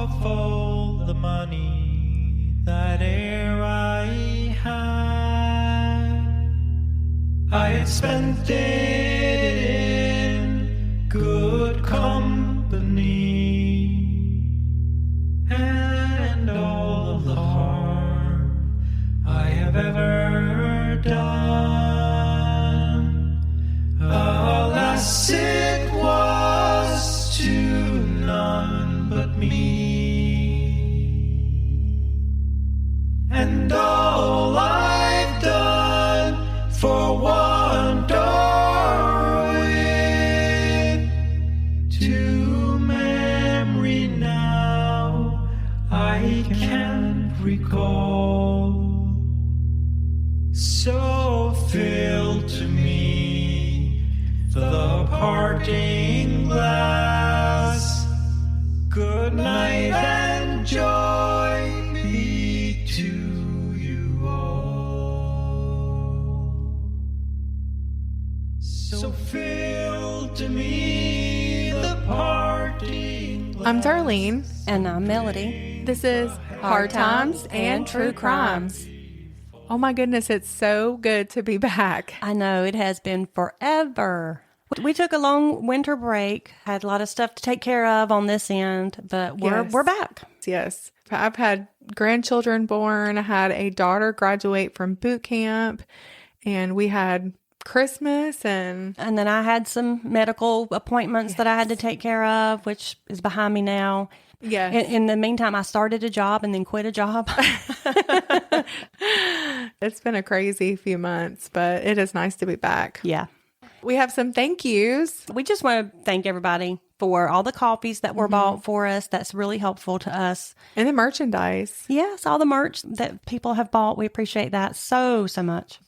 of all the money that e'er I had spent it in good company, and all of the harm I have ever done, alas, it was to none but me, and all I've done for want or wit to memory now I can't recall. So fill to me the parting glass. Good night and joy be to you all. So fill to me the parting glass. I'm Darlene. And I'm Melody. This is Hard Times and True Crimes. Oh my goodness, it's so good to be back. I know, it has been forever. We took a long winter break, had a lot of stuff to take care of on this end, but we're back. Yes. I've had grandchildren born. I had a daughter graduate from boot camp, and we had Christmas and then I had some medical appointments that I had to take care of, which is behind me now. Yes. In the meantime, I started a job and then quit a job. It's been a crazy few months, but it is nice to be back. Yeah. We have some thank yous. We just want to thank everybody for all the coffees that were bought for us. That's really helpful to us. And the merchandise. Yes, all the merch that people have bought. We appreciate that so much.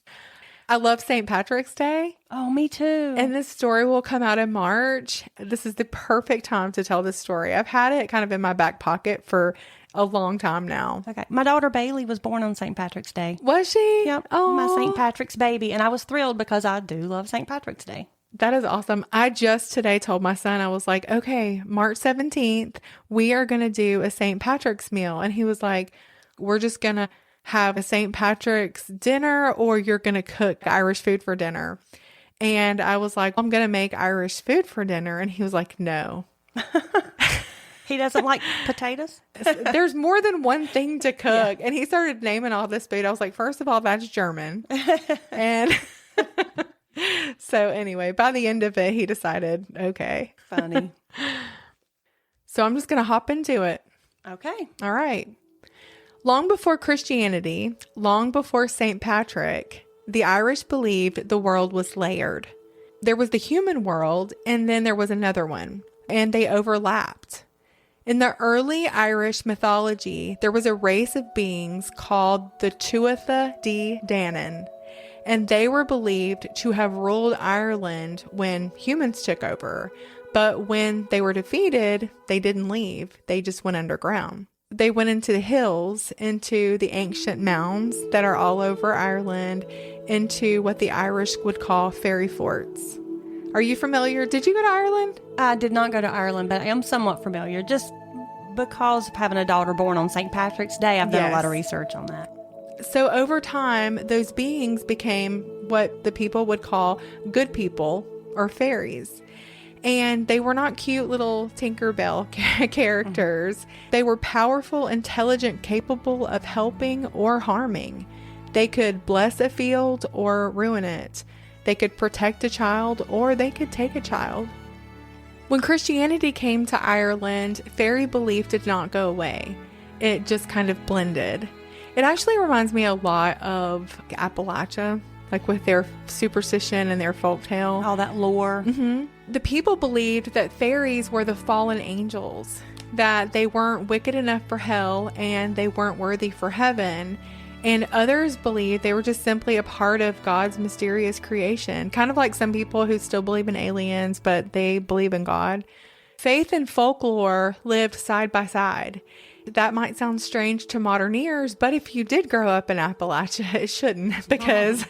I love St. Patrick's Day. Oh, me too. And this story will come out in March. This is the perfect time to tell this story. I've had it kind of in my back pocket for a long time now. Okay. My daughter Bailey was born on St. Patrick's Day. Was she? Yep. Oh, my St. Patrick's baby. And I was thrilled because I do love St. Patrick's Day. That is awesome. I just today told my son, I was like, okay, March 17th, we are going to do a St. Patrick's meal. And he was like, we're just going to have a St. Patrick's dinner, or you're going to cook Irish food for dinner. And I was like, I'm going to make Irish food for dinner. And he was like, no. He doesn't like potatoes? There's more than one thing to cook. Yeah. And he started naming all this food. I was like, first of all, that's German. And so anyway, by the end of it, he decided, okay. Funny. So I'm just going to hop into it. Okay. All right. Long before Christianity, long before St. Patrick, the Irish believed the world was layered. There was the human world, and then there was another one, and they overlapped. In the early Irish mythology, there was a race of beings called the Tuatha De Danann, and they were believed to have ruled Ireland when humans took over. But when they were defeated, they didn't leave. They just went underground. They went into the hills, into the ancient mounds that are all over Ireland, into what the Irish would call fairy forts. Are you familiar? Did you go to Ireland? I did not go to Ireland, but I am somewhat familiar. Just because of having a daughter born on St. Patrick's Day, I've done a lot of research on that. So over time, those beings became what the people would call good people or fairies. And they were not cute little Tinkerbell characters. Mm-hmm. They were powerful, intelligent, capable of helping or harming. They could bless a field or ruin it. They could protect a child or they could take a child. When Christianity came to Ireland, fairy belief did not go away. It just kind of blended. It actually reminds me a lot of Appalachia, like with their superstition and their folktale. All that lore. Mm-hmm. The people believed that fairies were the fallen angels, that they weren't wicked enough for hell and they weren't worthy for heaven. And others believed they were just simply a part of God's mysterious creation, kind of like some people who still believe in aliens, but they believe in God. Faith and folklore lived side by side. That might sound strange to modern ears, but if you did grow up in Appalachia, it shouldn't, because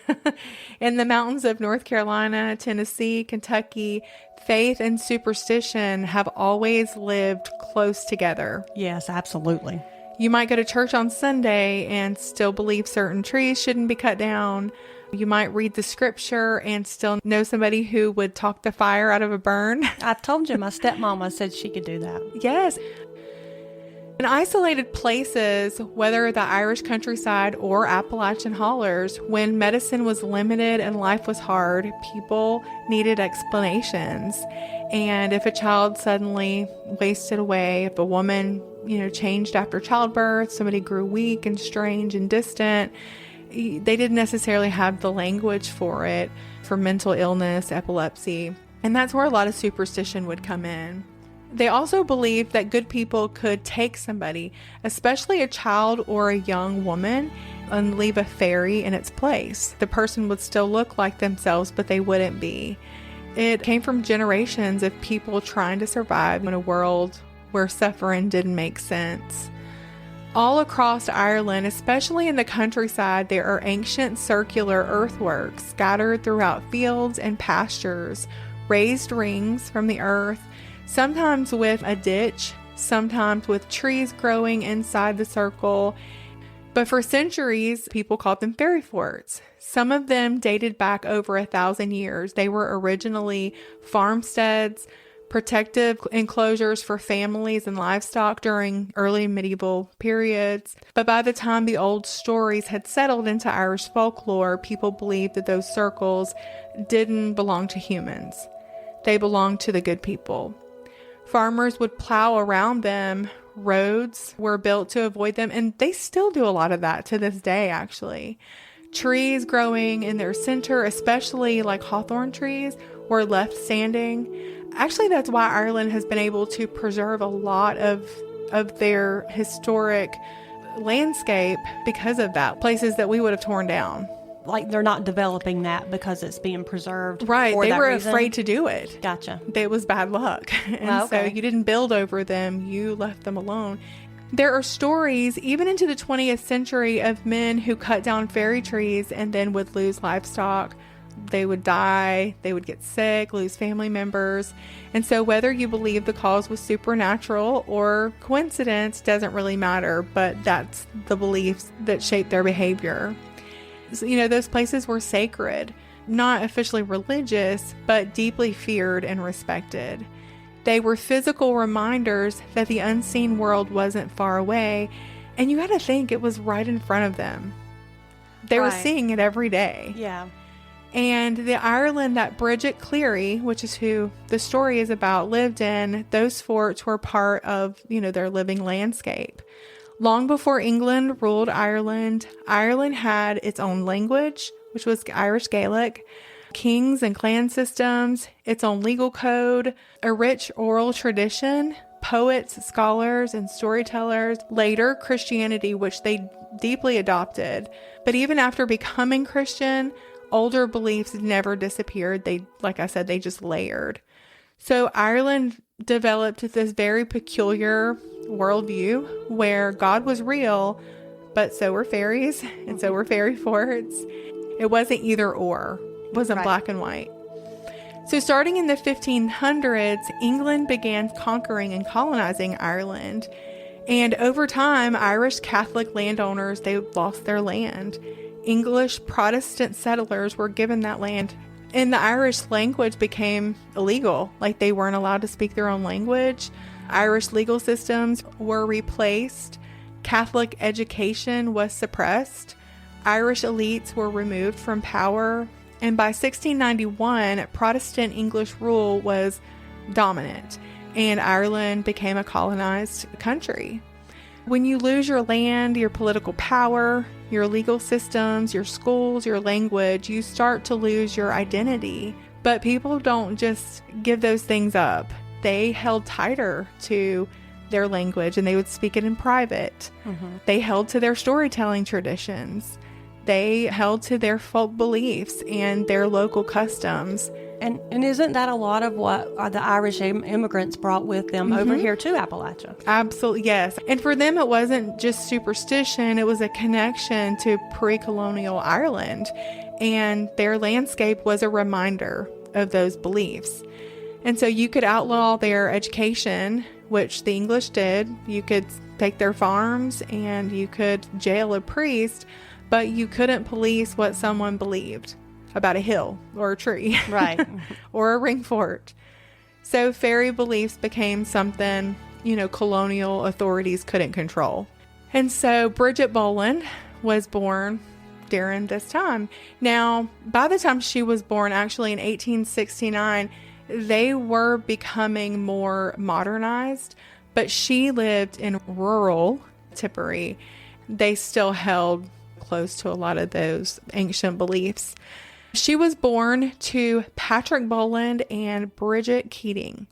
in the mountains of North Carolina, Tennessee, Kentucky, faith and superstition have always lived close together. Yes, absolutely. You might go to church on Sunday and still believe certain trees shouldn't be cut down. You might read the scripture and still know somebody who would talk the fire out of a burn. I told you my stepmama said she could do that. Yes. In isolated places, whether the Irish countryside or Appalachian hollers, when medicine was limited and life was hard, people needed explanations. And if a child suddenly wasted away, if a woman, changed after childbirth, somebody grew weak and strange and distant, they didn't necessarily have the language for it, for mental illness, epilepsy. And that's where a lot of superstition would come in. They also believed that good people could take somebody, especially a child or a young woman, and leave a fairy in its place. The person would still look like themselves, but they wouldn't be. It came from generations of people trying to survive in a world where suffering didn't make sense. All across Ireland, especially in the countryside, there are ancient circular earthworks scattered throughout fields and pastures, raised rings from the earth, sometimes with a ditch, sometimes with trees growing inside the circle. But for centuries, people called them fairy forts. Some of them dated back over 1,000 years. They were originally farmsteads, protective enclosures for families and livestock during early medieval periods. But by the time the old stories had settled into Irish folklore, people believed that those circles didn't belong to humans. They belonged to the good people. Farmers would plow around them. Roads were built to avoid them, and they still do a lot of that to this day, actually. Trees growing in their center, especially like hawthorn trees, were left standing. Actually, that's why Ireland has been able to preserve a lot of their historic landscape because of that. Places that we would have torn down. Like they're not developing that because it's being preserved. Right. For they that were reason? Afraid to do it. Gotcha. It was bad luck. And so you didn't build over them. You left them alone. There are stories, even into the 20th century, of men who cut down fairy trees and then would lose livestock. They would die. They would get sick, lose family members. And so whether you believe the cause was supernatural or coincidence doesn't really matter, but that's the beliefs that shape their behavior. Those places were sacred, not officially religious, but deeply feared and respected. They were physical reminders that the unseen world wasn't far away, and you got to think it was right in front of them. They were seeing it every day. Yeah. And the Ireland that Bridget Cleary, which is who the story is about, lived in, those forts were part of, their living landscape. Long before England ruled Ireland, Ireland had its own language, which was Irish Gaelic, kings and clan systems, its own legal code, a rich oral tradition, poets, scholars, and storytellers. Later, Christianity, which they deeply adopted. But even after becoming Christian, older beliefs never disappeared. Like I said, they just layered. So Ireland developed this very peculiar worldview where God was real, but so were fairies, and so were fairy forts. It wasn't either or. It wasn't black and white. So starting in the 1500s, England began conquering and colonizing Ireland. And over time, Irish Catholic landowners, they lost their land. English Protestant settlers were given that land. And the Irish language became illegal. Like they weren't allowed to speak their own language. Irish legal systems were replaced. Catholic education was suppressed. Irish elites were removed from power. And by 1691, Protestant English rule was dominant, and Ireland became a colonized country. When you lose your land, your political power, your legal systems, your schools, your language, you start to lose your identity. But people don't just give those things up. They held tighter to their language, and they would speak it in private. Mm-hmm. They held to their storytelling traditions. They held to their folk beliefs and their local customs. And isn't that a lot of what the Irish immigrants brought with them over here to Appalachia? Absolutely, yes. And for them, it wasn't just superstition. It was a connection to pre-colonial Ireland. And their landscape was a reminder of those beliefs. And so you could outlaw their education, which the English did. You could take their farms and you could jail a priest, but you couldn't police what someone believed about a hill or a tree. Right. Or a ring fort. So fairy beliefs became something, colonial authorities couldn't control. And so Bridget Boland was born during this time. Now, by the time she was born, actually in 1869, they were becoming more modernized, but she lived in rural Tipperary. They still held close to a lot of those ancient beliefs. She was born to Patrick Boland and Bridget Keating.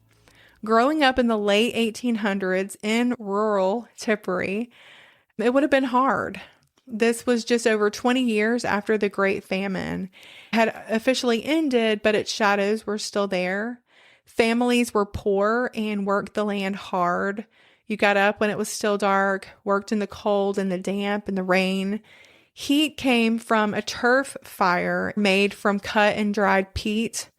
Growing up in the late 1800s in rural Tipperary, it would have been hard. This was just over 20 years after the Great Famine had officially ended, but its shadows were still there. Families were poor and worked the land hard. You got up when it was still dark, worked in the cold and the damp and the rain. Heat came from a turf fire made from cut and dried peat,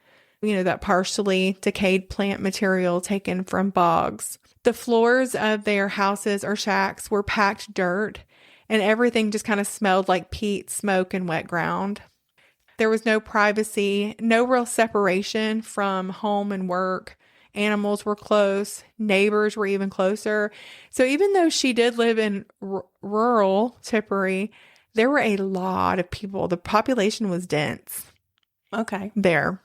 that partially decayed plant material taken from bogs. The floors of their houses or shacks were packed dirt, and everything just kind of smelled like peat, smoke, and wet ground. There was no privacy, no real separation from home and work. Animals were close. Neighbors were even closer. So even though she did live in rural Tipperary, there were a lot of people. The population was dense. Okay. There.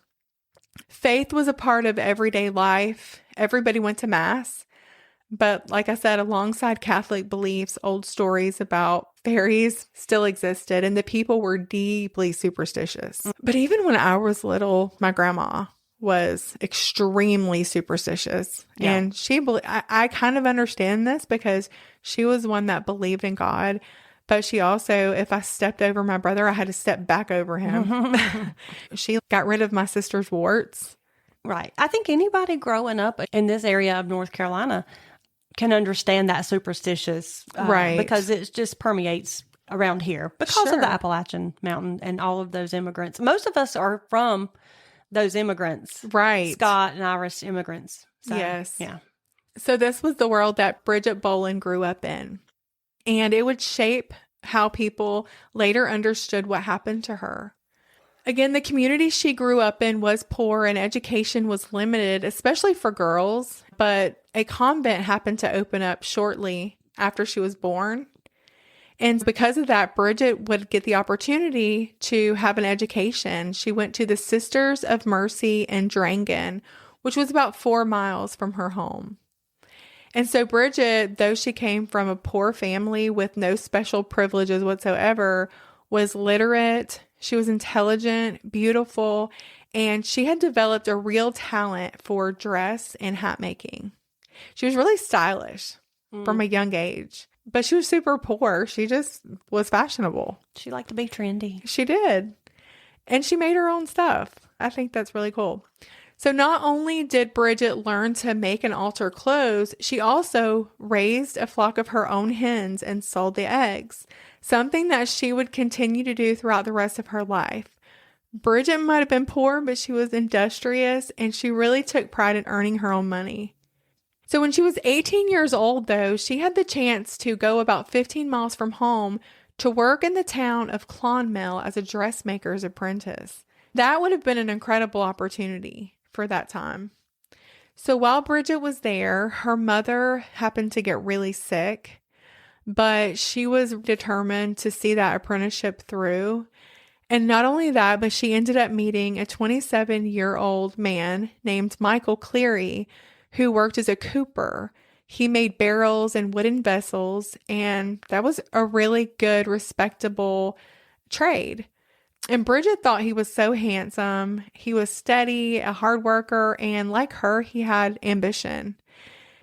Faith was a part of everyday life. Everybody went to Mass. But like I said, alongside Catholic beliefs, old stories about fairies still existed, and the people were deeply superstitious. But even when I was little, my grandma was extremely superstitious. Yeah. And I kind of understand this because she was one that believed in God. But she also, if I stepped over my brother, I had to step back over him. She got rid of my sister's warts. Right. I think anybody growing up in this area of North Carolina can understand that superstitious. Right. Because it just permeates around here because of the Appalachian Mountain and all of those immigrants. Most of us are from those immigrants. Right. Scott and Irish immigrants. So, yes. Yeah. So this was the world that Bridget Boland grew up in. And it would shape how people later understood what happened to her. Again, the community she grew up in was poor and education was limited, especially for girls. But a convent happened to open up shortly after she was born. And because of that, Bridget would get the opportunity to have an education. She went to the Sisters of Mercy in Drangan, which was about 4 miles from her home. And so Bridget, though she came from a poor family with no special privileges whatsoever, was literate. She was intelligent, beautiful, and she had developed a real talent for dress and hat making. She was really stylish from a young age, but she was super poor. She just was fashionable. She liked to be trendy. She did. And she made her own stuff. I think that's really cool. So not only did Bridget learn to make and alter clothes, she also raised a flock of her own hens and sold the eggs, something that she would continue to do throughout the rest of her life. Bridget might have been poor, but she was industrious and she really took pride in earning her own money. So when she was 18 years old, though, she had the chance to go about 15 miles from home to work in the town of Clonmel as a dressmaker's apprentice. That would have been an incredible opportunity for that time. So while Bridget was there, her mother happened to get really sick, but she was determined to see that apprenticeship through. And not only that, but she ended up meeting a 27-year-old man named Michael Cleary, who worked as a cooper. He made barrels and wooden vessels, and that was a really good, respectable trade. And Bridget thought he was so handsome. He was steady, a hard worker, and like her, he had ambition.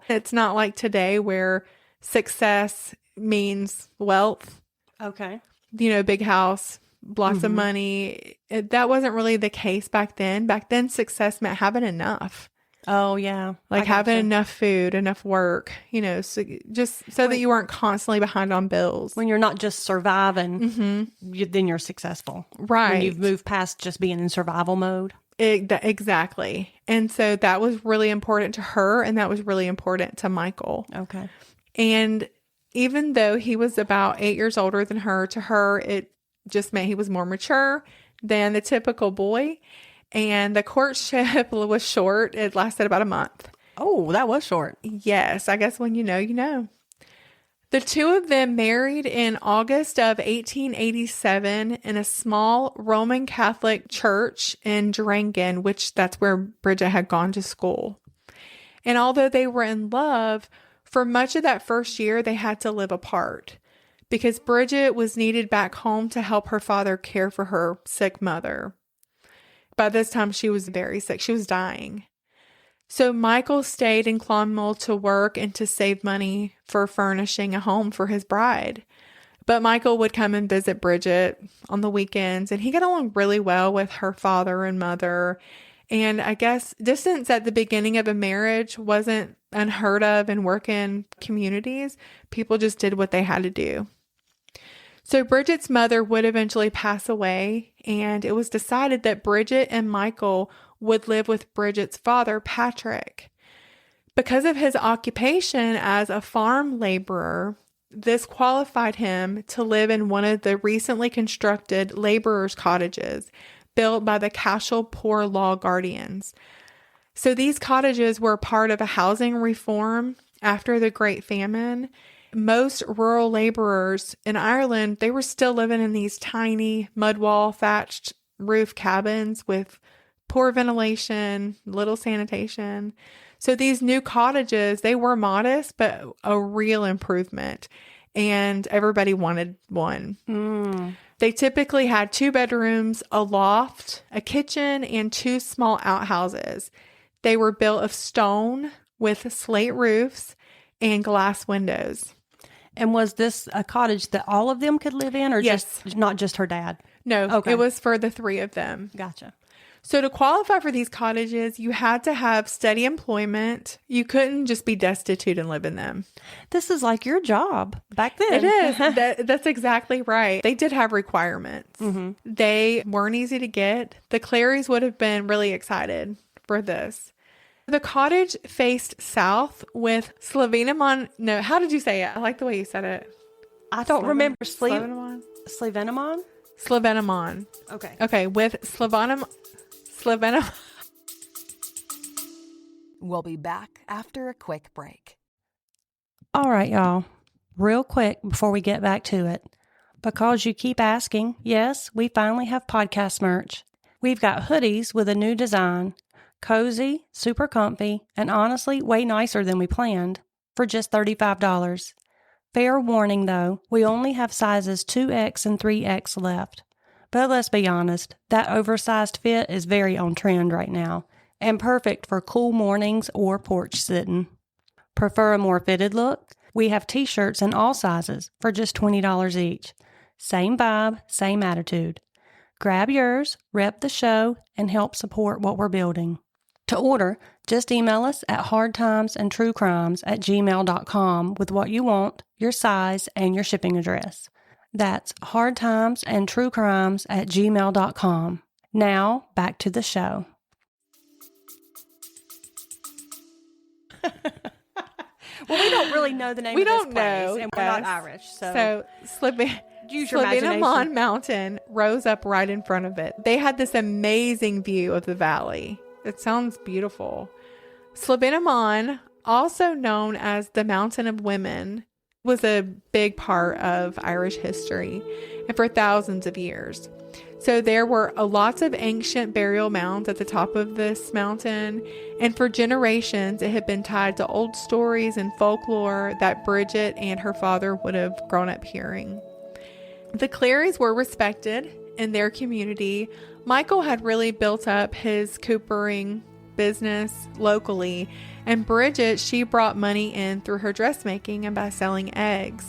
It's not like today where success means wealth. Okay. Big house, lots of money. That wasn't really the case back then. Back then, success meant having enough. Oh, yeah. Like having enough food, enough work, so just so that you weren't constantly behind on bills. When you're not just surviving, then you're successful. Right. When you've moved past just being in survival mode. Exactly. And so that was really important to her, and that was really important to Michael. Okay. And even though he was about 8 years older than her, to her, it just meant he was more mature than the typical boy. And the courtship was short. It lasted about a month. Oh, that was short. Yes. I guess when you know, you know. The two of them married in August of 1887 in a small Roman Catholic church in Durangon, which that's where Bridget had gone to school. And although they were in love, for much of that first year, they had to live apart because Bridget was needed back home to help her father care for her sick mother. By this time, she was very sick. She was dying. So Michael stayed in Clonmel to work and to save money for furnishing a home for his bride. But Michael would come and visit Bridget on the weekends, and he got along really well with her father and mother. And I guess distance at the beginning of a marriage wasn't unheard of in working communities. People just did what they had to do. So Bridget's mother would eventually pass away, and it was decided that Bridget and Michael would live with Bridget's father, Patrick. Because of his occupation as a farm laborer, this qualified him to live in one of the recently constructed laborers' cottages built by the Cashel Poor Law Guardians. So these cottages were part of a housing reform after the Great Famine. Most rural laborers in Ireland, they were still living in these tiny mud wall thatched roof cabins with poor ventilation, little sanitation. So these new cottages, they were modest, but a real improvement. And everybody wanted one. They typically had 2 bedrooms, a loft, a kitchen, and 2 small outhouses. They were built of stone with slate roofs and glass windows. And was this a cottage that all of them could live in, or Yes. just not just her dad? No, Okay. It was for the 3 of them. Gotcha. So to qualify for these cottages, you had to have steady employment. You couldn't just be destitute and live in them. This is like your job back then. It is. That's exactly right. They did have requirements. They weren't easy to get. The Clearys would have been really excited for this. The cottage faced south with Slavenamon. No, how did you say it? I like the way you said it. I don't remember Slavenamon? Slavenamon? Slavenamon. Okay, with Slavenamon. We'll be back after a quick break. All right, y'all. Real quick before we get back to it. Because you keep asking, yes, we finally have podcast merch. We've got hoodies with a new design. Cozy, super comfy, and honestly way nicer than we planned for just $35. Fair warning though, we only have sizes 2X and 3X left. But let's be honest, that oversized fit is very on trend right now and perfect for cool mornings or porch sitting. Prefer a more fitted look? We have t-shirts in all sizes for just $20 each. Same vibe, same attitude. Grab yours, rep the show, and help support what we're building. To order, just email us at hardtimesandtruecrimes@gmail.com with what you want, your size, and your shipping address. That's hardtimesandtruecrimes@gmail.com. Now, back to the show. Well, we don't really know the name of this place, and we're not Irish, so use your imagination. Slavenamon Mountain rose up right in front of it. They had this amazing view of the valley. It sounds beautiful. Slavenamon, also known as the Mountain of Women, was a big part of Irish history and for thousands of years. So there were lots of ancient burial mounds at the top of this mountain, and for generations it had been tied to old stories and folklore that Bridget and her father would have grown up hearing. The Clearys were respected in their community. Michael had really built up his coopering business locally, and Bridget, she brought money in through her dressmaking and by selling eggs.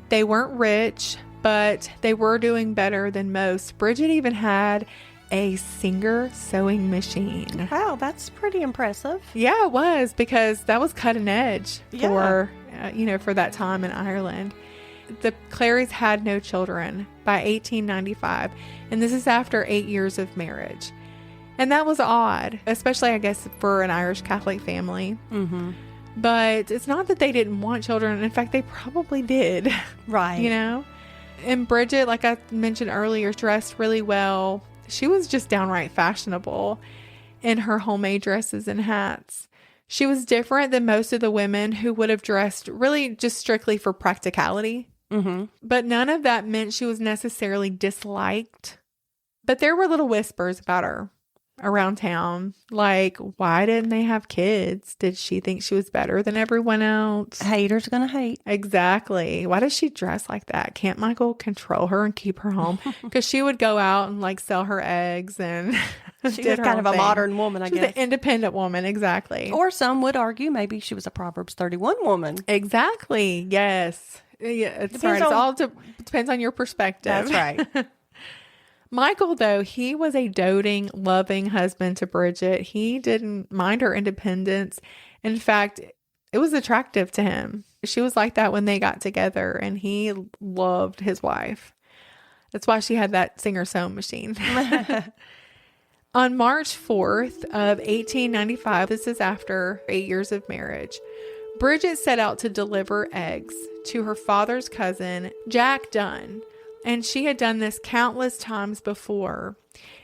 They weren't rich, but they were doing better than most. Bridget even had a Singer sewing machine. Wow, that's pretty impressive. Yeah, it was, because that was cutting edge Yeah. for, for that time in Ireland. The Clarys had no children by 1895, and this is after 8 years of marriage. And that was odd, especially, I guess, for an Irish Catholic family. Mm-hmm. But it's not that they didn't want children. In fact, they probably did. Right. And Bridget, like I mentioned earlier, dressed really well. She was just downright fashionable in her homemade dresses and hats. She was different than most of the women who would have dressed really just strictly for practicality. Mm-hmm. But none of that meant she was necessarily disliked. But there were little whispers about her around town. Like, why didn't they have kids? Did she think she was better than everyone else? Haters gonna hate. Exactly. Why does she dress like that? Can't Michael control her and keep her home? Because she would go out and like sell her eggs and She did was her kind own of a thing. modern woman, I She was guess. an independent woman. Exactly. Or some would argue maybe she was a Proverbs 31 woman. Exactly. Yes. Yeah, it's Depends right. It's on- all depends on your perspective. That's right. Michael, though, he was a doting, loving husband to Bridget. He didn't mind her independence. In fact, it was attractive to him. She was like that when they got together, and he loved his wife. That's why she had that Singer sewing machine. On March 4th of 1895, this is after 8 years of marriage, Bridget set out to deliver eggs to her father's cousin, Jack Dunn. And she had done this countless times before.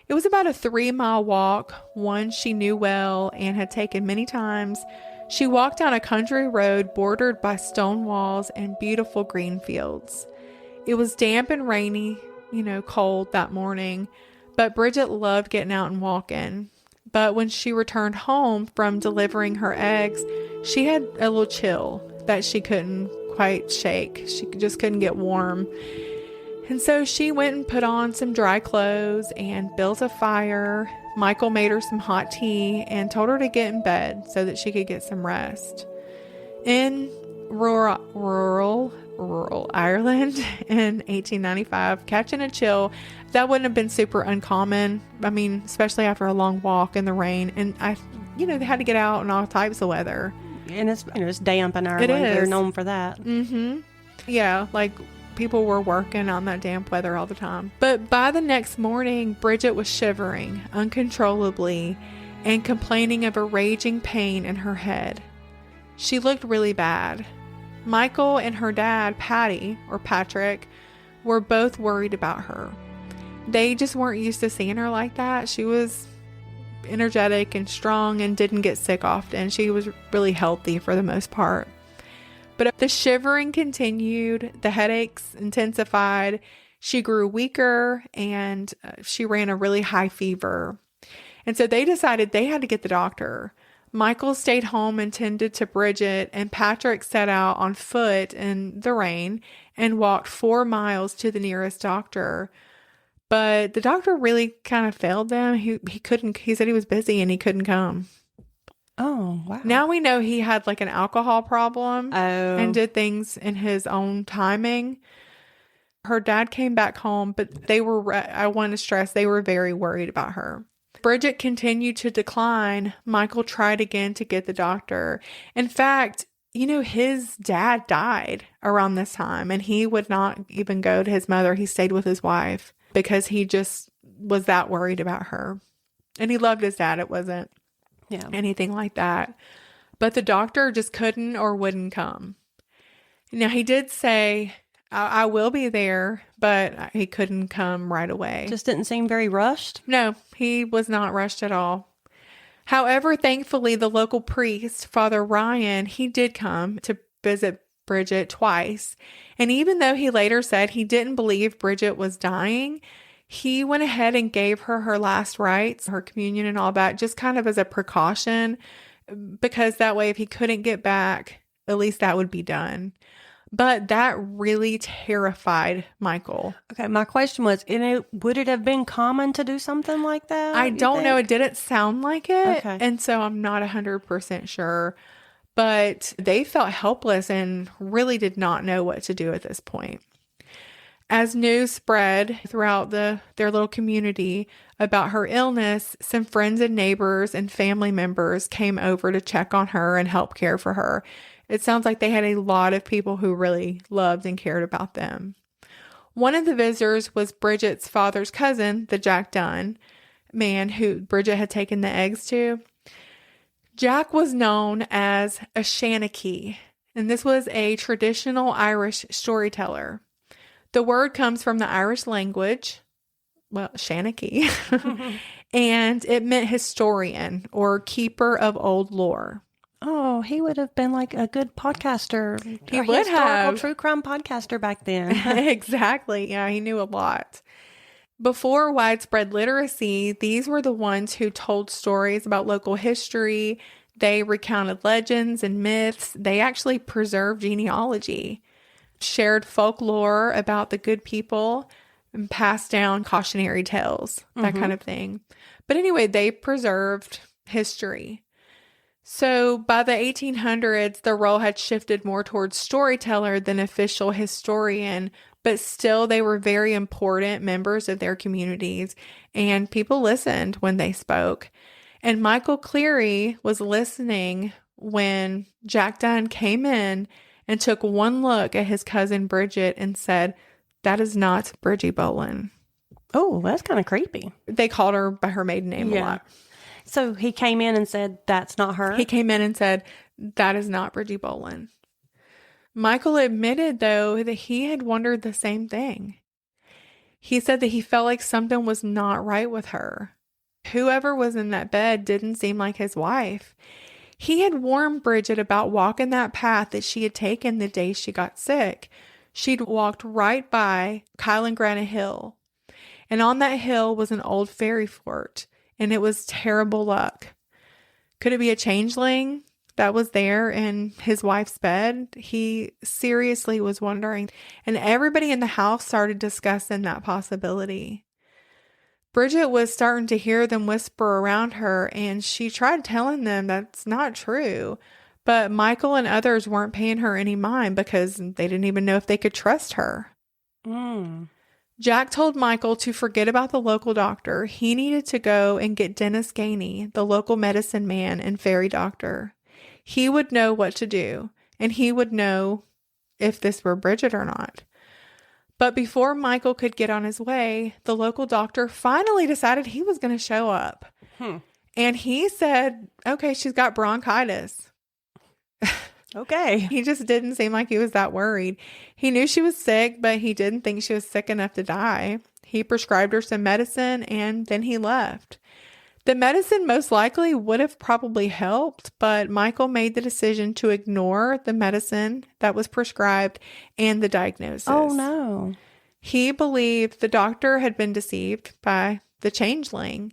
It was about a 3-mile walk, one she knew well and had taken many times. She walked down a country road bordered by stone walls and beautiful green fields. It was damp and rainy, cold that morning, but Bridget loved getting out and walking. But when she returned home from delivering her eggs, she had a little chill that she couldn't quite shake. She just couldn't get warm. And so she went and put on some dry clothes and built a fire. Michael made her some hot tea and told her to get in bed so that she could get some rest. In rural Ireland in 1895, catching a chill, that wouldn't have been super uncommon. I mean, especially after a long walk in the rain. And they had to get out in all types of weather. And it's damp in Ireland. It is. They're known for that. Mm-hmm. Yeah, like people were working on that damp weather all the time. But by the next morning, Bridget was shivering uncontrollably and complaining of a raging pain in her head. She looked really bad. Michael and her dad, Patrick, were both worried about her. They just weren't used to seeing her like that. She was energetic and strong and didn't get sick often. She was really healthy for the most part. But the shivering continued, the headaches intensified, she grew weaker, and she ran a really high fever. And so they decided they had to get the doctor. Michael stayed home and tended to Bridget, and Patrick set out on foot in the rain and walked 4 miles to the nearest doctor. But the doctor really kind of failed them. He said he was busy and he couldn't come. Oh, wow. Now we know he had like an alcohol problem and Oh. did things in his own timing. Her dad came back home, but I want to stress, they were very worried about her. Bridget continued to decline. Michael tried again to get the doctor. In fact, his dad died around this time, and he would not even go to his mother. He stayed with his wife because he just was that worried about her. And he loved his dad. It wasn't anything like that. But the doctor just couldn't or wouldn't come. Now, he did say, I will be there, but he couldn't come right away. Just didn't seem very rushed. No, he was not rushed at all. However, thankfully, the local priest, Father Ryan, he did come to visit Bridget twice. And even though he later said he didn't believe Bridget was dying, he went ahead and gave her last rites, her communion and all that, just kind of as a precaution, because that way, if he couldn't get back, at least that would be done. But that really terrified Michael. Okay, my question was, would it have been common to do something like that? I you don't know. It think? didn't sound like it. Okay. And so I'm not 100% sure. But they felt helpless and really did not know what to do at this point. As news spread throughout their little community about her illness, some friends and neighbors and family members came over to check on her and help care for her. It sounds like they had a lot of people who really loved and cared about them. One of the visitors was Bridget's father's cousin, the Jack Dunn man who Bridget had taken the eggs to. Jack was known as a Shanachie, and this was a traditional Irish storyteller. The word comes from the Irish language, well, Shanachie, and it meant historian or keeper of old lore. Oh, he would have been like a good podcaster. He would have. True crime podcaster back then. Exactly. Yeah, he knew a lot. Before widespread literacy, these were the ones who told stories about local history. They recounted legends and myths. They actually preserved genealogy, shared folklore about the good people, and passed down cautionary tales, that kind of thing. But anyway, they preserved history. So by the 1800s, the role had shifted more towards storyteller than official historian, but still they were very important members of their communities, and people listened when they spoke. And Michael Cleary was listening when Jack Dunn came in and took one look at his cousin Bridget and said, "That is not Bridget Boland." Oh, that's kind of creepy. They called her by her maiden name a lot. So he came in and said, "That's not her?" He came in and said, "That is not Bridget Boland." Michael admitted, though, that he had wondered the same thing. He said that he felt like something was not right with her. Whoever was in that bed didn't seem like his wife. He had warned Bridget about walking that path that she had taken the day she got sick. She'd walked right by Kylan Hill. And on that hill was an old fairy fort. And it was terrible luck. Could it be a changeling that was there in his wife's bed? He seriously was wondering. And everybody in the house started discussing that possibility. Bridget was starting to hear them whisper around her, and she tried telling them that's not true. But Michael and others weren't paying her any mind because they didn't even know if they could trust her. Jack told Michael to forget about the local doctor. He needed to go and get Dennis Gainey, the local medicine man and fairy doctor. He would know what to do, and he would know if this were Bridget or not. But before Michael could get on his way, the local doctor finally decided he was going to show up. And he said, "Okay, she's got bronchitis." Okay. He just didn't seem like he was that worried. He knew she was sick, but he didn't think she was sick enough to die. He prescribed her some medicine, and then he left. The medicine most likely would have probably helped, but Michael made the decision to ignore the medicine that was prescribed and the diagnosis. Oh, no. He believed the doctor had been deceived by the changeling.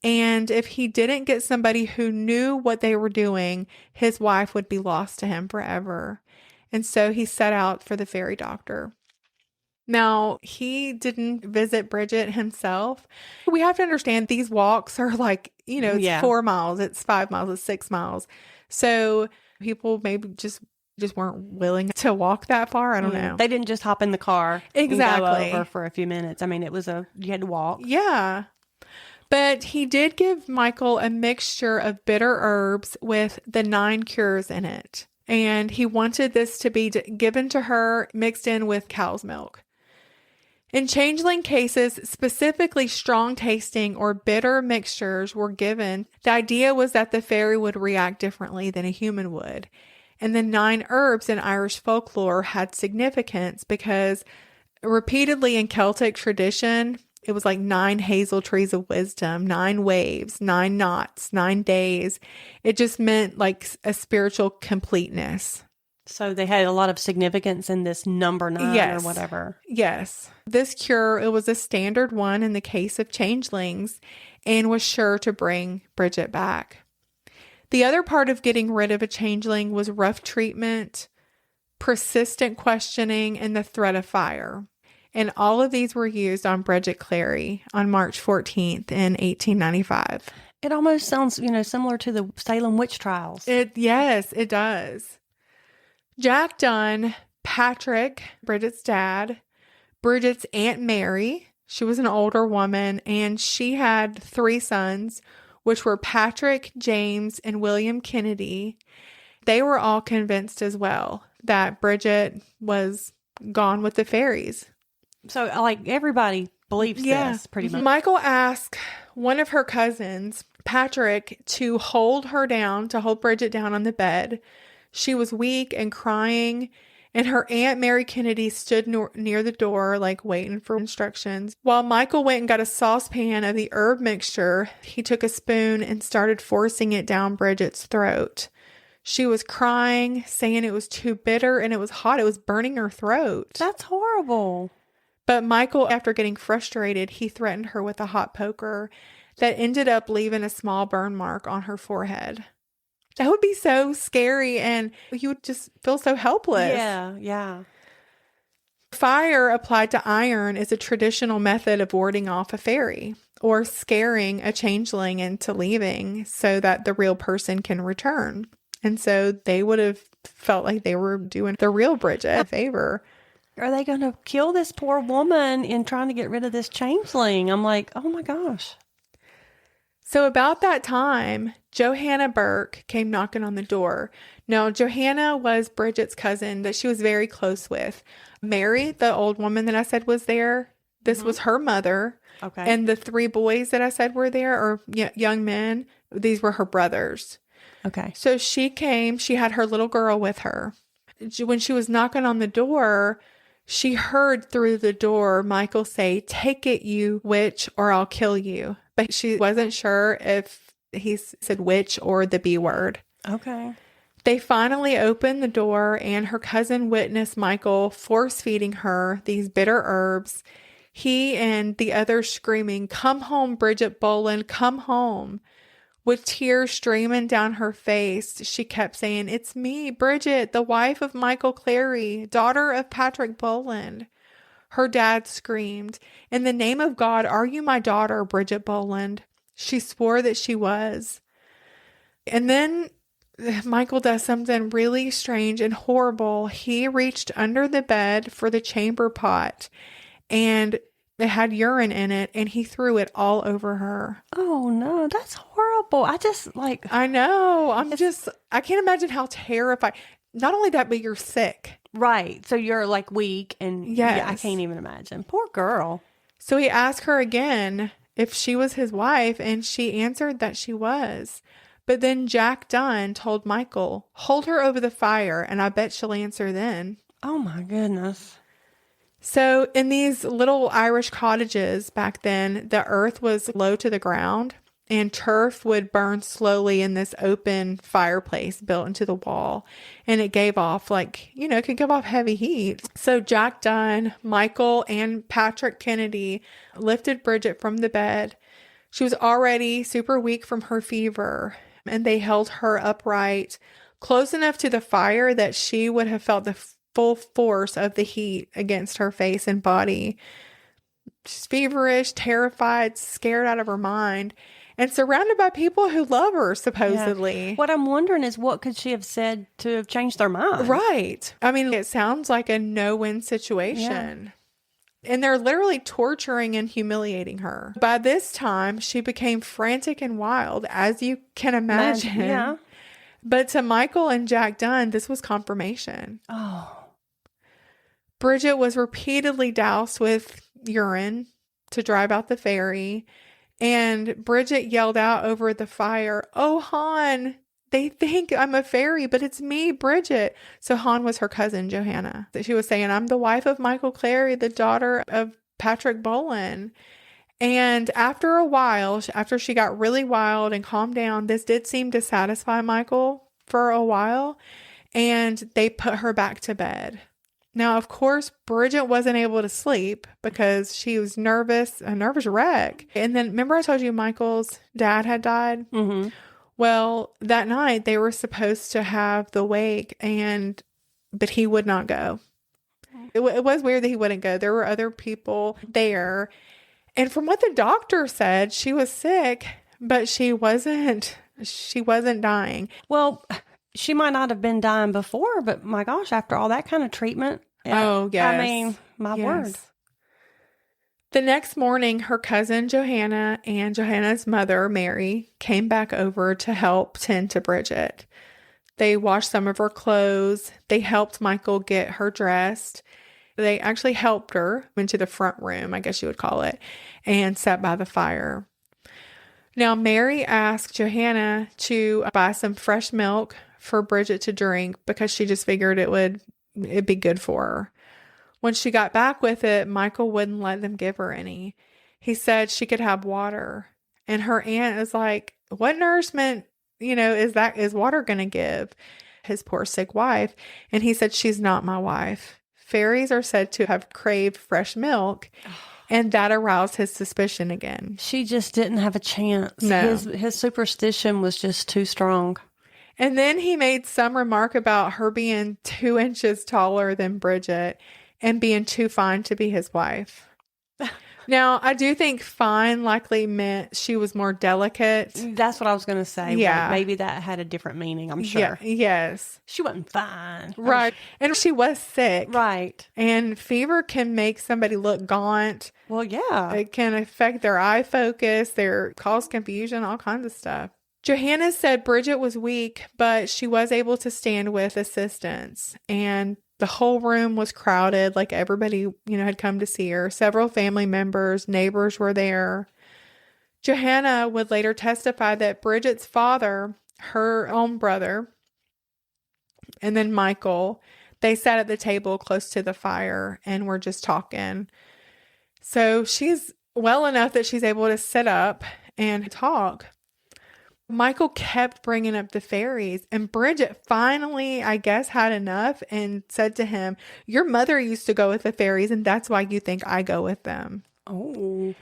And if he didn't get somebody who knew what they were doing, his wife would be lost to him forever. And so he set out for the fairy doctor. Now, he didn't visit Bridget himself. We have to understand these walks are like, it's 4 miles, it's 5 miles, it's 6 miles. So people maybe just weren't willing to walk that far. I don't know. They didn't just hop in the car exactly and go over for a few minutes. I mean, you had to walk. Yeah. But he did give Michael a mixture of bitter herbs with the 9 cures in it. And he wanted this to be given to her mixed in with cow's milk. In changeling cases, specifically strong tasting or bitter mixtures were given. The idea was that the fairy would react differently than a human would. And the 9 herbs in Irish folklore had significance because repeatedly in Celtic tradition, it was like 9 hazel trees of wisdom, 9 waves, 9 knots, 9 days. It just meant like a spiritual completeness. So they had a lot of significance in this number 9 or whatever. Yes. This cure, it was a standard one in the case of changelings and was sure to bring Bridget back. The other part of getting rid of a changeling was rough treatment, persistent questioning, and the threat of fire. And all of these were used on Bridget Cleary on March 14th in 1895. It almost sounds, similar to the Salem witch trials. Yes, it does. Jack Dunn, Patrick, Bridget's dad, Bridget's Aunt Mary. She was an older woman, and she had 3 sons, which were Patrick, James, and William Kennedy. They were all convinced as well that Bridget was gone with the fairies. So, like, everybody believes this, pretty much. Michael asked one of her cousins, Patrick, to hold Bridget down on the bed. She was weak and crying, and her Aunt Mary Kennedy stood near the door, like, waiting for instructions. While Michael went and got a saucepan of the herb mixture, he took a spoon and started forcing it down Bridget's throat. She was crying, saying it was too bitter and it was hot. It was burning her throat. That's horrible. But Michael, after getting frustrated, he threatened her with a hot poker that ended up leaving a small burn mark on her forehead. That would be so scary, and you would just feel so helpless. Yeah. Fire applied to iron is a traditional method of warding off a fairy or scaring a changeling into leaving so that the real person can return. And so they would have felt like they were doing the real Bridget a favor. Are they going to kill this poor woman in trying to get rid of this changeling? I'm like, oh my gosh. So about that time, Johanna Bourke came knocking on the door. Now, Johanna was Bridget's cousin that she was very close with. Mary, the old woman that I said was there, this was her mother. Okay. And the 3 boys that I said were there, or young men, these were her brothers. Okay. So she came, she had her little girl with her. When she was knocking on the door, she heard through the door Michael say, "Take it, you witch, or I'll kill you." But she wasn't sure if he said witch or the B word. Okay. They finally opened the door, and her cousin witnessed Michael force feeding her these bitter herbs. He and the others screaming, "Come home, Bridget Boland, come home." With tears streaming down her face, she kept saying, "It's me, Bridget, the wife of Michael Cleary, daughter of Patrick Boland." Her dad screamed, "In the name of God, are you my daughter, Bridget Boland?" She swore that she was. And then Michael does something really strange and horrible. He reached under the bed for the chamber pot, and it had urine in it, and he threw it all over her. Oh no, that's horrible. I know. I can't imagine how terrified. Not only that, but you're sick. Right. So you're like weak and Yes. yeah, I can't even imagine. Poor girl. So he asked her again if she was his wife, and she answered that she was. But then Jack Dunn told Michael, "Hold her over the fire, and I bet she'll answer then." Oh my goodness. So in these little Irish cottages back then, the earth was low to the ground, and turf would burn slowly in this open fireplace built into the wall. And it gave off it could give off heavy heat. So Jack Dunn, Michael, and Patrick Kennedy lifted Bridget from the bed. She was already super weak from her fever, and they held her upright close enough to the fire that she would have felt the full force of the heat against her face and body. She's feverish, terrified, scared out of her mind, and surrounded by people who love her, supposedly. Yeah. What I'm wondering is, what could she have said to have changed their mind? Right. I mean, it sounds like a no-win situation. Yeah. And they're literally torturing and humiliating her. By this time, she became frantic and wild, as you can imagine. Yeah. But to Michael and Jack Dunn, this was confirmation. Oh. Bridget was repeatedly doused with urine to drive out the fairy. And Bridget yelled out over the fire, "Oh, Han, they think I'm a fairy, but it's me, Bridget." So Han was her cousin, Johanna. She was saying, "I'm the wife of Michael Cleary, the daughter of Patrick Boland." And after a while, after she got really wild and calmed down, this did seem to satisfy Michael for a while. And they put her back to bed. Now, of course, Bridget wasn't able to sleep because she was nervous, a nervous wreck. And then remember I told you Michael's dad had died? Mm-hmm. Well, that night they were supposed to have the wake, but he would not go. It was weird that he wouldn't go. There were other people there. And from what the doctor said, she was sick, but she wasn't dying. Well, she might not have been dying before, but my gosh, after all that kind of treatment. Oh, yes. I mean, my word. The next morning, her cousin Johanna and Johanna's mother, Mary, came back over to help tend to Bridget. They washed some of her clothes. They helped Michael get her dressed. They actually helped her into the front room, I guess you would call it, and sat by the fire. Now, Mary asked Johanna to buy some fresh milk for Bridget to drink because she just figured it'd be good for her. When she got back with it, Michael wouldn't let them give her any. He said she could have water. And her aunt is like, what nourishment, is water going to give his poor sick wife? And he said, she's not my wife. Fairies are said to have craved fresh milk, and that aroused his suspicion again. She just didn't have a chance. No. His superstition was just too strong. And then he made some remark about her being 2 inches taller than Bridget and being too fine to be his wife. Now, I do think fine likely meant she was more delicate. That's what I was going to say. Yeah. Like, maybe that had a different meaning, I'm sure. Yeah, yes. She wasn't fine. Right. And she was sick. Right. And fever can make somebody look gaunt. Well, yeah. It can affect their eye focus, cause confusion, all kinds of stuff. Johanna said Bridget was weak, but she was able to stand with assistance. And the whole room was crowded, like everybody, had come to see her. Several family members, neighbors were there. Johanna would later testify that Bridget's father, her own brother, and then Michael, they sat at the table close to the fire and were just talking. So she's well enough that she's able to sit up and talk. Michael kept bringing up the fairies, and Bridget finally, I guess, had enough and said to him, your mother used to go with the fairies, and that's why you think I go with them. Oh.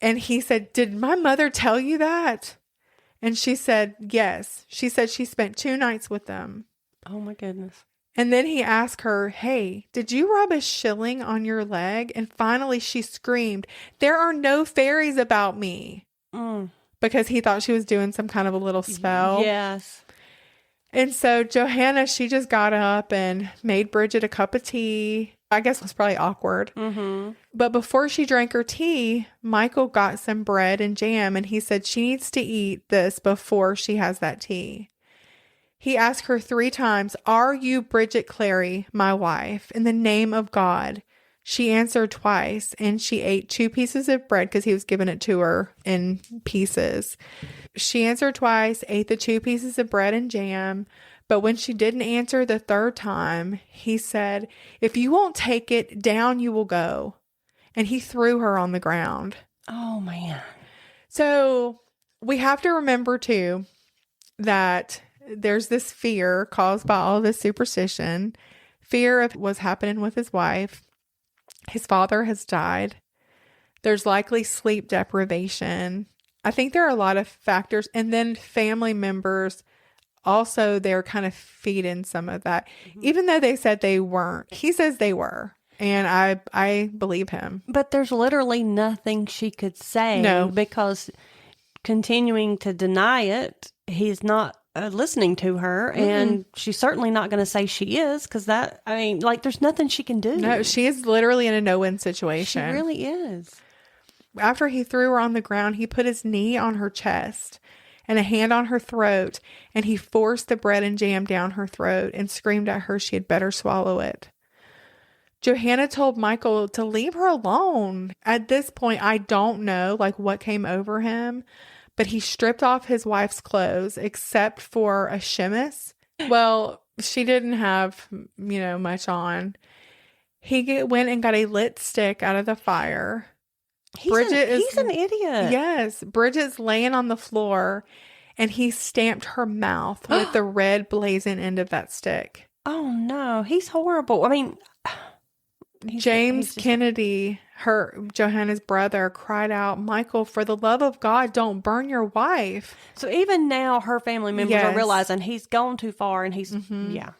And he said, did my mother tell you that? And she said, yes. She said she spent 2 nights with them. Oh, my goodness. And then he asked her, hey, did you rub a shilling on your leg? And finally she screamed, there are no fairies about me. Because he thought she was doing some kind of a little spell. Yes. And so Johanna, she just got up and made Bridget a cup of tea. I guess it was probably awkward. Mm-hmm. But before she drank her tea, Michael got some bread and jam, and he said she needs to eat this before she has that tea. He asked her 3 times, are you Bridget Cleary, my wife, in the name of God? She answered twice, and she ate 2 pieces of bread because he was giving it to her in pieces. She answered twice, ate the 2 pieces of bread and jam. But when she didn't answer the 3rd time, he said, if you won't take it, down you will go. And he threw her on the ground. Oh, man. So we have to remember, too, that there's this fear caused by all this superstition. Fear of what's happening with his wife. His father has died. There's likely sleep deprivation. I think there are a lot of factors. And then family members, also, they're kind of feeding some of that. Mm-hmm. Even though they said they weren't. He says they were. And I believe him. But there's literally nothing she could say. No. Because continuing to deny it, he's not listening to her. Mm-hmm. And she's certainly not going to say she is. Because there's nothing she can do. No, she is literally in a no-win situation. She really is. After he threw her on the ground, he put his knee on her chest and a hand on her throat, and he forced the bread and jam down her throat and screamed at her she had better swallow it. Johanna told Michael to leave her alone. At this point, I don't know what came over him, but he stripped off his wife's clothes except for a chemise. Well, she didn't have, much on. He went and got a lit stick out of the fire. He's an idiot. Yes. Bridget's laying on the floor, and he stamped her mouth with the red blazing end of that stick. Oh, no. He's horrible. I mean, James Kennedy, Johanna's brother, cried out, Michael, for the love of God, don't burn your wife. So even now, her family members are realizing he's gone too far, and he's, yeah.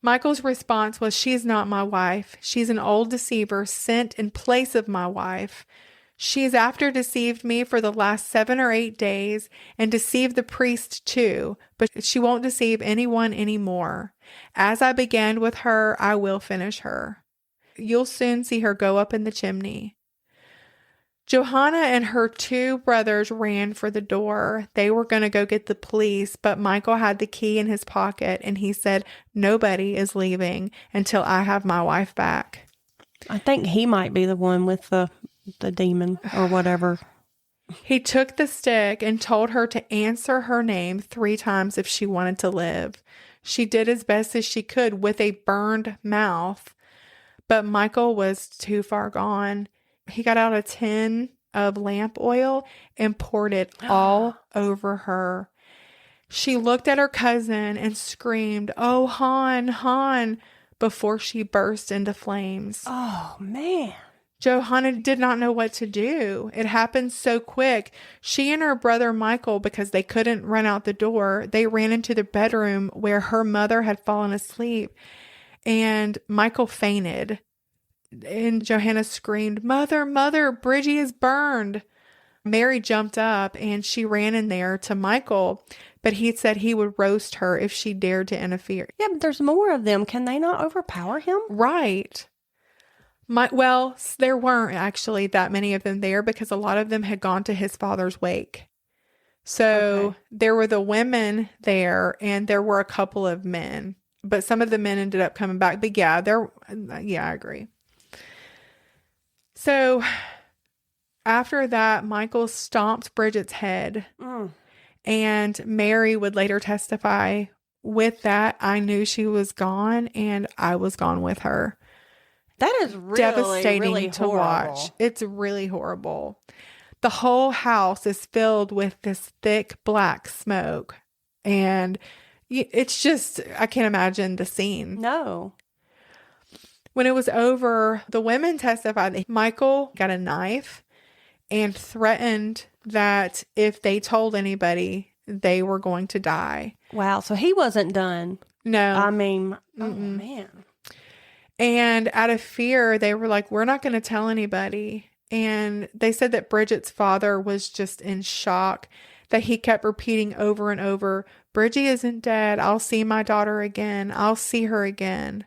Michael's response was, she's not my wife. She's an old deceiver sent in place of my wife. She has after deceived me for the last 7 or 8 days and deceived the priest too, but she won't deceive anyone anymore. As I began with her, I will finish her. You'll soon see her go up in the chimney. Johanna and her 2 brothers ran for the door. They were going to go get the police, but Michael had the key in his pocket and he said, nobody is leaving until I have my wife back. I think he might be the one with the demon or whatever. He took the stick and told her to answer her name 3 times if she wanted to live. She did as best as she could with a burned mouth, but Michael was too far gone. He got out a tin of lamp oil and poured it all over her. She looked at her cousin and screamed, "Oh, Han, Han," before she burst into flames. Oh, man. Johanna did not know what to do. It happened so quick. She and her brother Michael, because they couldn't run out the door, they ran into the bedroom where her mother had fallen asleep. And Michael fainted. And Johanna screamed, "Mother, Mother, Bridgie is burned." Mary jumped up and she ran in there to Michael, but he said he would roast her if she dared to interfere. Yeah, but there's more of them. Can they not overpower him? Right. Well, there weren't actually that many of them there because a lot of them had gone to his father's wake. So there were the women there and there were a couple of men, but some of the men ended up coming back. But yeah, I agree. So after that, Michael stomped Bridget's head and Mary would later testify, "With that, I knew she was gone and I was gone with her." That is really, devastating really to horrible. watch. It's really horrible. The whole house is filled with this thick black smoke. And it's just, I can't imagine the scene. No. When it was over, the women testified that Michael got a knife and threatened that if they told anybody, they were going to die. Wow. So he wasn't done. No. I mean, oh, man. And out of fear, they were like, "We're not going to tell anybody." And they said that Bridget's father was just in shock, that he kept repeating over and over, "Bridgie isn't dead. I'll see my daughter again. I'll see her again."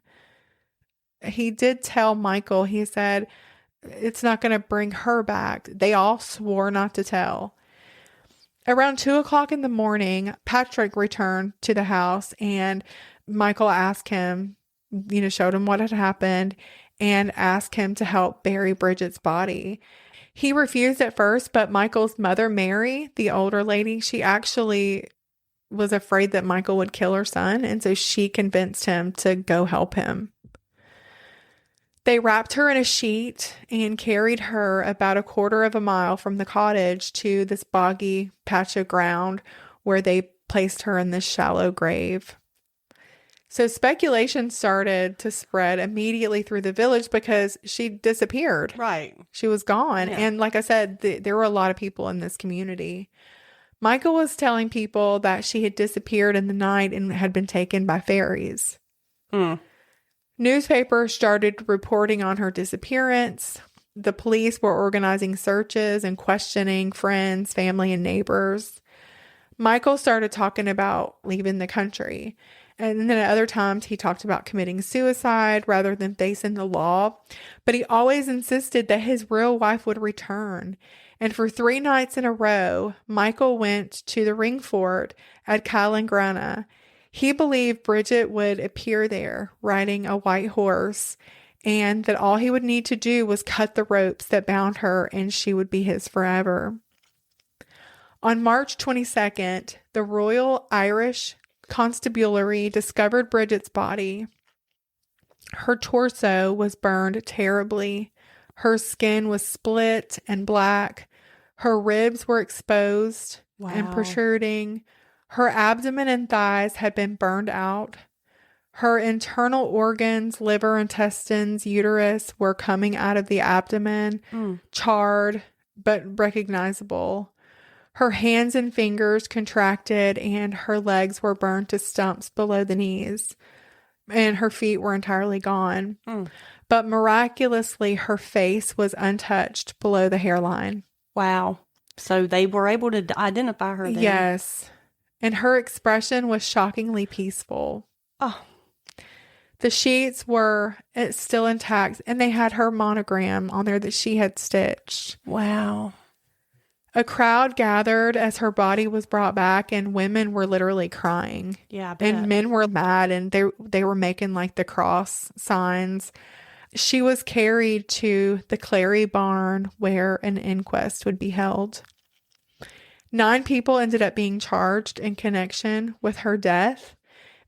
He did tell Michael, he said, "It's not going to bring her back." They all swore not to tell. Around 2:00 in the morning, Patrick returned to the house and Michael asked him, showed him what had happened and asked him to help bury Bridget's body. He refused at first, but Michael's mother, Mary, the older lady, she actually was afraid that Michael would kill her son. And so she convinced him to go help him. They wrapped her in a sheet and carried her about 1/4 mile from the cottage to this boggy patch of ground where they placed her in this shallow grave. So speculation started to spread immediately through the village because she disappeared. Right. She was gone. Yeah. And like I said, there were a lot of people in this community. Michael was telling people that she had disappeared in the night and had been taken by fairies. Newspapers started reporting on her disappearance. The police were organizing searches and questioning friends, family, and neighbors. Michael started talking about leaving the country. And then at other times, he talked about committing suicide rather than facing the law. But he always insisted that his real wife would return. And for 3 nights in a row, Michael went to the ring fort at Calangrana. He believed Bridget would appear there riding a white horse and that all he would need to do was cut the ropes that bound her and she would be his forever. On March 22nd, the Royal Irish Constabulary discovered Bridget's body. Her torso was burned terribly. Her skin was split and black. Her ribs were exposed and protruding. Her abdomen and thighs had been burned out. Her internal organs, liver, intestines, uterus, were coming out of the abdomen, charred but recognizable. Her hands and fingers contracted and her legs were burned to stumps below the knees. And her feet were entirely gone. But miraculously, her face was untouched below the hairline. Wow. So they were able to identify her then? Yes. And her expression was shockingly peaceful. Oh. The sheets were still intact, and they had her monogram on there that she had stitched. Wow. A crowd gathered as her body was brought back, and women were literally crying. Yeah, I bet. And men were mad, and they were making like the cross signs. She was carried to the Cleary barn where an inquest would be held. 9 people ended up being charged in connection with her death,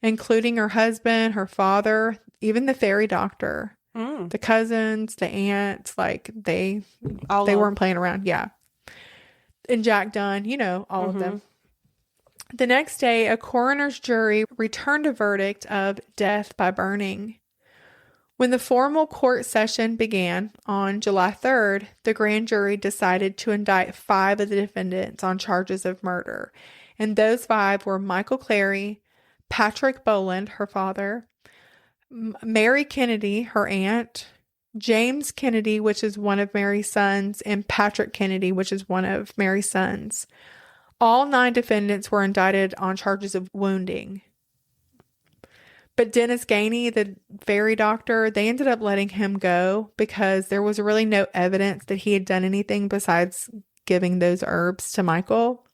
including her husband, her father, even the fairy doctor, the cousins, the aunts, like they weren't playing around. Yeah. And Jack Dunn, all of them. The next day, a coroner's jury returned a verdict of death by burning. When the formal court session began on July 3rd, the grand jury decided to indict 5 of the defendants on charges of murder. And those 5 were Michael Cleary, Patrick Boland, her father, Mary Kennedy, her aunt, James Kennedy, which is one of Mary's sons, and Patrick Kennedy, which is one of Mary's sons. All 9 defendants were indicted on charges of wounding. But Dennis Gainey, the fairy doctor, they ended up letting him go because there was really no evidence that he had done anything besides giving those herbs to Michael.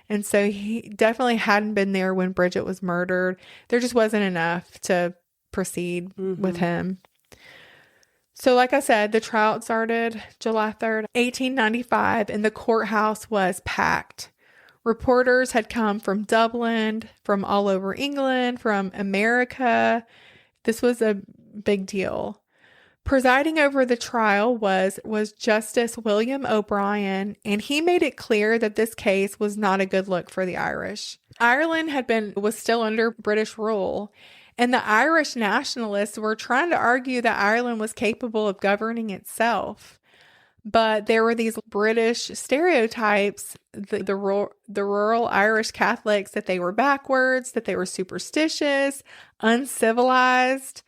And so he definitely hadn't been there when Bridget was murdered. There just wasn't enough to proceed with him. So like I said, the trial started July 3rd, 1895, and the courthouse was packed. Reporters had come from Dublin, from all over England, from America. This was a big deal. Presiding over the trial was Justice William O'Brien, and he made it clear that this case was not a good look for the Irish. Ireland was still under British rule, and the Irish nationalists were trying to argue that Ireland was capable of governing itself. But there were these British stereotypes, the rural Irish Catholics, that they were backwards, that they were superstitious, uncivilized.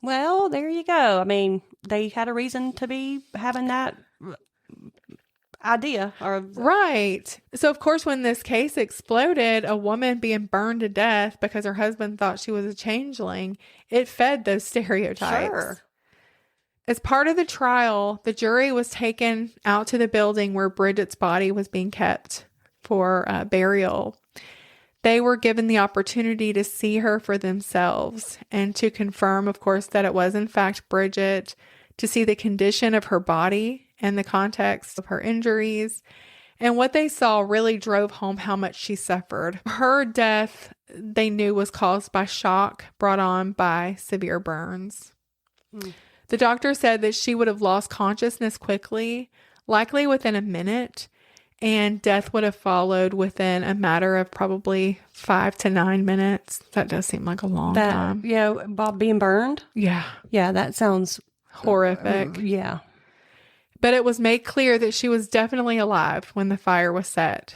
Well, there you go. I mean, they had a reason to be having that idea. Right. So, of course, when this case exploded, a woman being burned to death because her husband thought she was a changeling, it fed those stereotypes. Sure. As part of the trial, the jury was taken out to the building where Bridget's body was being kept for burial. They were given the opportunity to see her for themselves and to confirm, of course, that it was in fact Bridget, to see the condition of her body and the context of her injuries. And what they saw really drove home how much she suffered. Her death, they knew, was caused by shock brought on by severe burns. The doctor said that she would have lost consciousness quickly, likely within a minute, and death would have followed within a matter of probably 5 to 9 minutes. That does seem like a long time. Yeah, Bob being burned? Yeah. Yeah, that sounds horrific. Yeah. But it was made clear that she was definitely alive when the fire was set.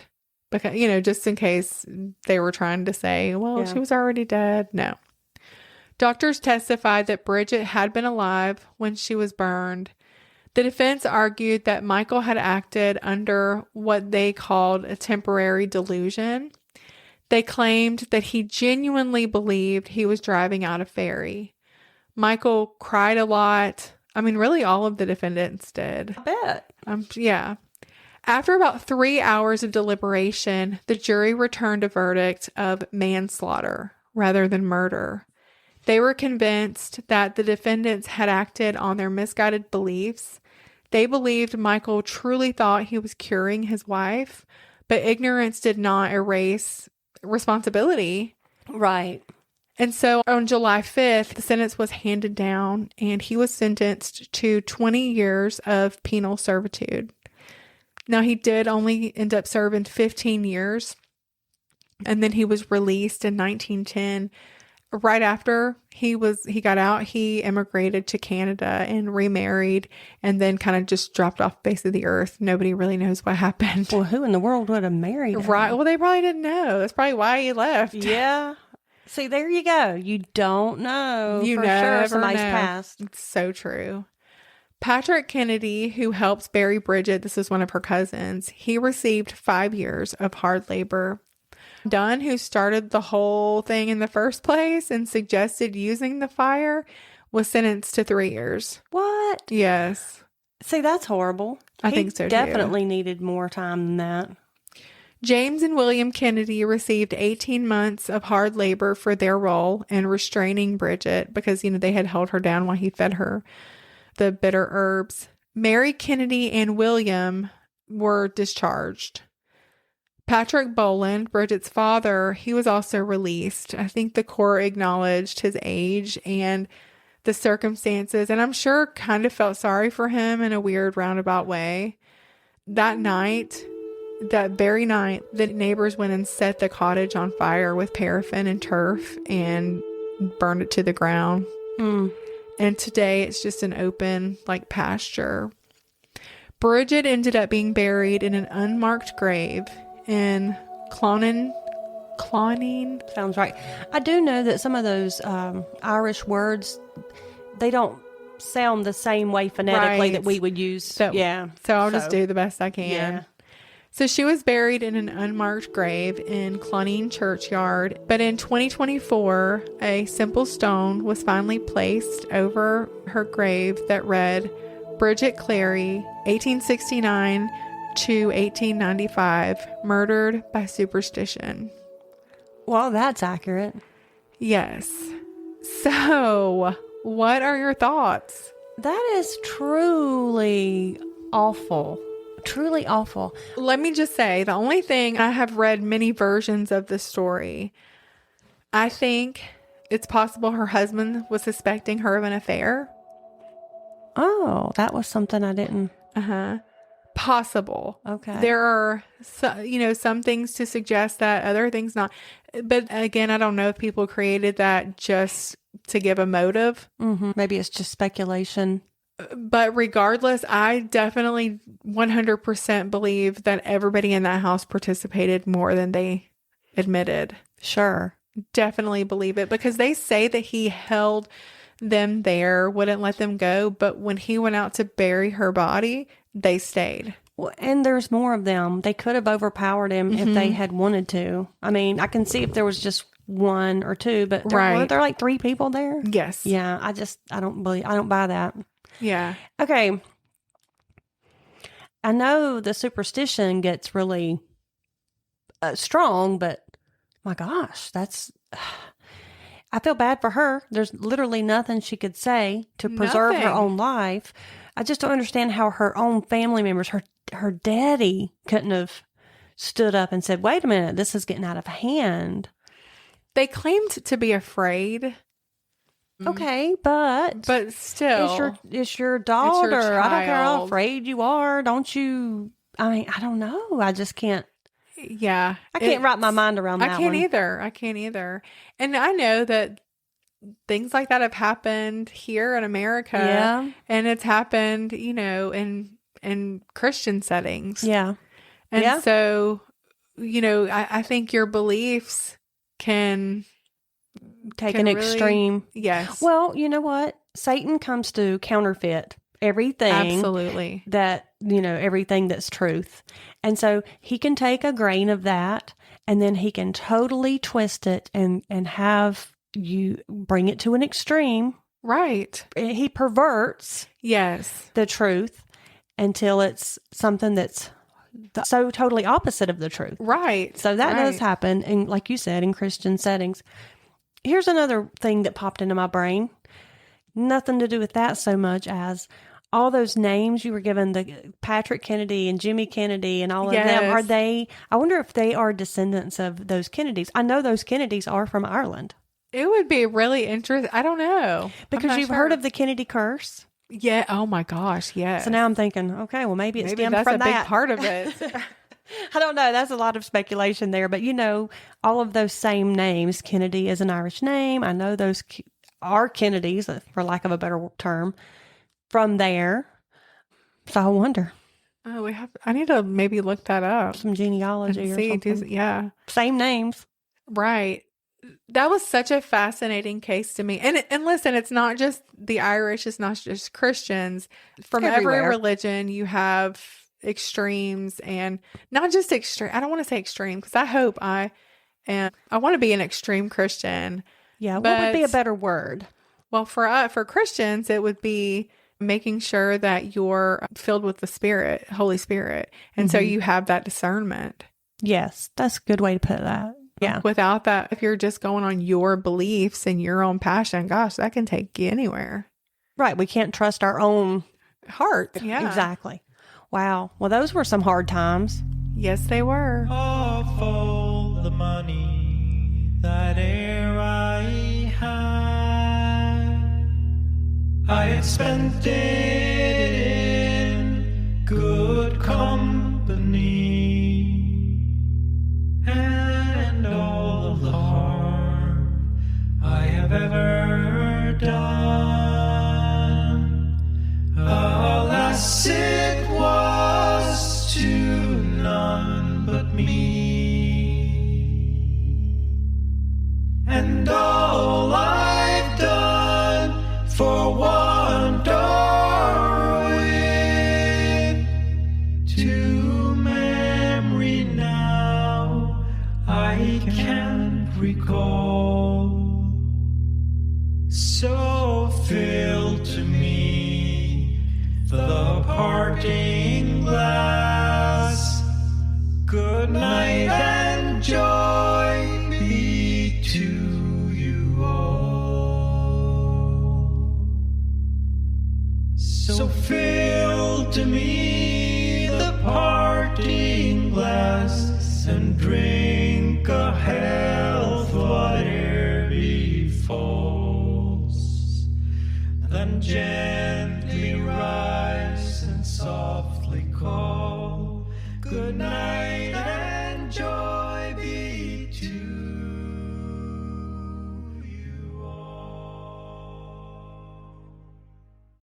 Because, just in case they were trying to say, well, she was already dead. No. Doctors testified that Bridget had been alive when she was burned. The defense argued that Michael had acted under what they called a temporary delusion. They claimed that he genuinely believed he was driving out a ferry. Michael cried a lot. I mean, really all of the defendants did. I bet. Yeah. After about 3 hours of deliberation, the jury returned a verdict of manslaughter rather than murder. They were convinced that the defendants had acted on their misguided beliefs. They believed Michael truly thought he was curing his wife, but ignorance did not erase responsibility. Right. And so on July 5th, the sentence was handed down, and he was sentenced to 20 years of penal servitude. Now, he did only end up serving 15 years, and then he was released in 1910. Right after he got out, he immigrated to Canada and remarried, and then kind of just dropped off the face of the earth. Nobody really knows what happened. Well, who in the world would have married him? Right. Well, they probably didn't know. That's probably why he left. Yeah. See, there you go. You don't know. You for never sure somebody's know. passed. It's so true. Patrick Kennedy, who helps bury Bridget, this is one of her cousins, he received 5 years of hard labor. Dunn, who started the whole thing in the first place and suggested using the fire, was sentenced to 3 years. What? Yes. See, that's horrible. I think so, too. Definitely needed more time than that. James and William Kennedy received 18 months of hard labor for their role in restraining Bridget because, they had held her down while he fed her the bitter herbs. Mary Kennedy and William were discharged. Patrick Boland, Bridget's father, he was also released. I think the court acknowledged his age and the circumstances, and I'm sure kind of felt sorry for him in a weird roundabout way. That very night, the neighbors went and set the cottage on fire with paraffin and turf and burned it to the ground. And today it's just an open, pasture. Bridget ended up being buried in an unmarked grave in Clonin. Sounds right. I do know that some of those Irish words, they don't sound the same way phonetically that we would use. So I'll just do the best I can. Yeah. So she was buried in an unmarked grave in Clonin churchyard. But in 2024, a simple stone was finally placed over her grave that read, Bridget Cleary, 1869 to 1895, murdered by superstition. Well, that's accurate. Yes. So, what are your thoughts? That is truly awful. Truly awful. Let me just say, the only thing, I have read many versions of the story. I think it's possible her husband was suspecting her of an affair. Oh, that was something I didn't. Possible. Okay. There are, some things to suggest that, other things not. But again, I don't know if people created that just to give a motive. Maybe it's just speculation. But regardless, I definitely 100% believe that everybody in that house participated more than they admitted. Sure. Definitely believe it, because they say that he held them there, wouldn't let them go. But when he went out to bury her body, they stayed. Well, and there's more of them. They could have overpowered him if they had wanted to. I mean, I can see if there was just one or two, but weren't there 3 people there? Yes. Yeah. I don't buy that. Yeah. Okay. I know the superstition gets really strong, but my gosh, I feel bad for her. There's literally nothing she could say to preserve her own life. I just don't understand how her own family members, her daddy couldn't have stood up and said, wait a minute, this is getting out of hand. They claimed to be afraid. Okay, but still, it's your daughter. I don't care how child. afraid you are. Don't you? I mean, I don't know. I just can't. Yeah, I can't wrap my mind around that. I can't either. And I know that things like that have happened here in America. Yeah, and it's happened, in Christian settings. Yeah, and so, I think your beliefs can take an extreme. Yes. Well, you know what? Satan comes to counterfeit everything. Absolutely. That, everything that's truth. And so he can take a grain of that and then he can totally twist it and have you bring it to an extreme. Right. He perverts the truth until it's something that's so totally opposite of the truth. Right. So that does happen. And like you said, in Christian settings. Here's another thing that popped into my brain. Nothing to do with that so much as all those names you were given, the Patrick Kennedy and Jimmy Kennedy and all of them. I wonder if they are descendants of those Kennedys. I know those Kennedys are from Ireland. It would be really interesting. I don't know. Because you've heard of the Kennedy curse? Yeah. Oh my gosh. Yes. So now I'm thinking, okay, well maybe that's from a big part of it. I don't know. That's a lot of speculation there. But, all of those same names. Kennedy is an Irish name. I know those are Kennedys, for lack of a better term, from there. So I wonder. Oh, I need to maybe look that up. Some genealogy or something. Yeah. Same names. Right. That was such a fascinating case to me. And listen, it's not just the Irish. It's not just Christians. From every religion, you have extremes, and not just extreme. I don't want to say extreme because I hope I And I want to be an extreme Christian. Yeah, what would be a better word? Well, for Christians, it would be making sure that you're filled with the Spirit, Holy Spirit. And so you have that discernment. Yes, that's a good way to put that. Yeah. Without that, if you're just going on your beliefs and your own passion, gosh, that can take you anywhere. Right. We can't trust our own heart. Yeah. Exactly. Wow. Well, those were some hard times. Yes, they were. Of all the money that e'er I had spent it in good company, and all of the harm I have ever done, alas, it was to none but me, and all I've done for want or wit to memory now I can't recall. So fill to me the parting glass. Good night and joy be to you all. So fill to me the parting glass and drink a health whate'er befalls. Then gently rise and softly call, good night.